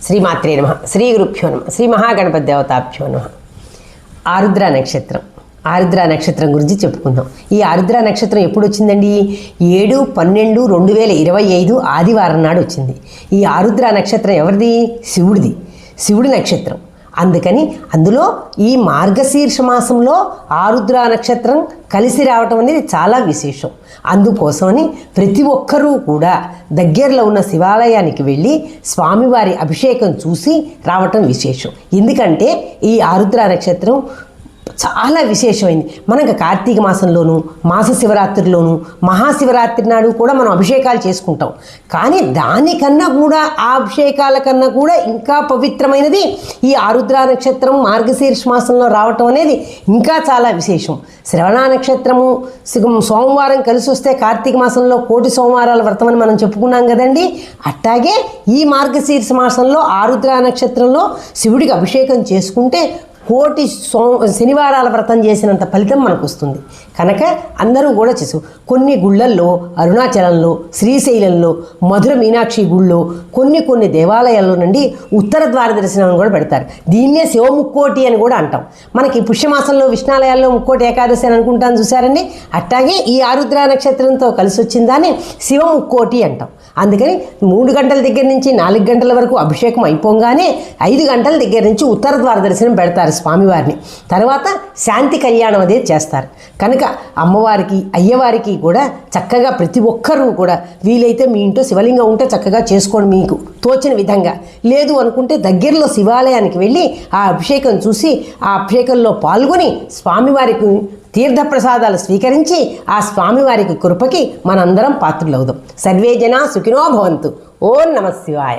శ్రీమాత్రే నమః. శ్రీ గురుభ్యో నమః. శ్రీ మహాగణపతి దేవతాభ్యో నమః. ఆరుద్ర నక్షత్రం. ఆరుద్ర నక్షత్రం గురించి చెప్పుకుందాం. ఈ ఆరుద్ర నక్షత్రం ఎప్పుడు వచ్చిందండి? 7/12/2025 ఆదివారం నాడు వచ్చింది. ఈ ఆరుద్ర నక్షత్రం ఎవరిది? శివుడిది. శివుడి నక్షత్రం. అందుకని అందులో ఈ మార్గశీర్ష మాసంలో ఆరుద్ర నక్షత్రం కలిసి రావటం అనేది చాలా విశేషం. అందుకోసమని ప్రతి ఒక్కరూ కూడా దగ్గరలో ఉన్న శివాలయానికి వెళ్ళి స్వామివారి అభిషేకం చూసి రావటం విశేషం. ఎందుకంటే ఈ ఆరుద్ర నక్షత్రం చాలా విశేషమైంది. మనకు కార్తీక మాసంలోనూ మాస శివరాత్రిలోనూ మహాశివరాత్రి నాడు కూడా మనం అభిషేకాలు చేసుకుంటాం. కానీ దానికన్నా కూడా ఆ అభిషేకాల కన్నా కూడా ఇంకా పవిత్రమైనది ఈ ఆరుద్ర నక్షత్రం మార్గశీర్ష మాసంలో రావటం అనేది ఇంకా చాలా విశేషం. శ్రవణ నక్షత్రము సోమవారం కలిసి వస్తే కార్తీక మాసంలో 1,000,000 సోమవారాల వ్రతం అని మనం చెప్పుకున్నాం కదండి. అట్లాగే ఈ మార్గశీర్ష మాసంలో ఆరుద్ర నక్షత్రంలో శివుడికి అభిషేకం చేసుకుంటే 1,000,000 శనివారాల వ్రతం చేసినంత ఫలితం మనకు వస్తుంది. కనుక అందరూ కూడా చేసు. కొన్ని గుళ్ళల్లో, అరుణాచలంలో, శ్రీశైలంలో, మధుర మీనాక్షి గుళ్ళో, కొన్ని దేవాలయాల్లో నుండి ఉత్తర ద్వార దర్శనం కూడా పెడతారు. దీన్నే శివముక్కోటి అని కూడా అంటాం. మనకి పుష్యమాసంలో విష్ణాలయాల్లో ముక్కోటి ఏకాదశి అని అనుకుంటాం, చూసారండి. అట్లాగే ఈ ఆరుద్ర నక్షత్రంతో కలిసి వచ్చిందాన్ని శివముక్కోటి అంటాం. అందుకని 3 గంటల దగ్గర నుంచి 4 గంటల వరకు అభిషేకం అయిపోగానే 5 గంటల దగ్గర నుంచి ఉత్తర ద్వార దర్శనం పెడతారు స్వామివారిని. తర్వాత శాంతి కళ్యాణం అనేది చేస్తారు. కనుక అమ్మవారికి, అయ్యవారికి కూడా చక్కగా ప్రతి ఒక్కరూ కూడా వీలైతే మీ ఇంట్లో శివలింగం ఉంటే చక్కగా చేసుకోండి, మీకు తోచిన విధంగా. లేదు అనుకుంటే దగ్గరలో శివాలయానికి వెళ్ళి ఆ అభిషేకం చూసి ఆ అభిషేకంలో పాల్గొని స్వామివారికి తీర్థప్రసాదాలు స్వీకరించి ఆ స్వామివారికి కృపకి మనందరం పాత్రులవుదాం. సర్వే జనా సుఖినో భవంతు. ఓం నమః శివాయ.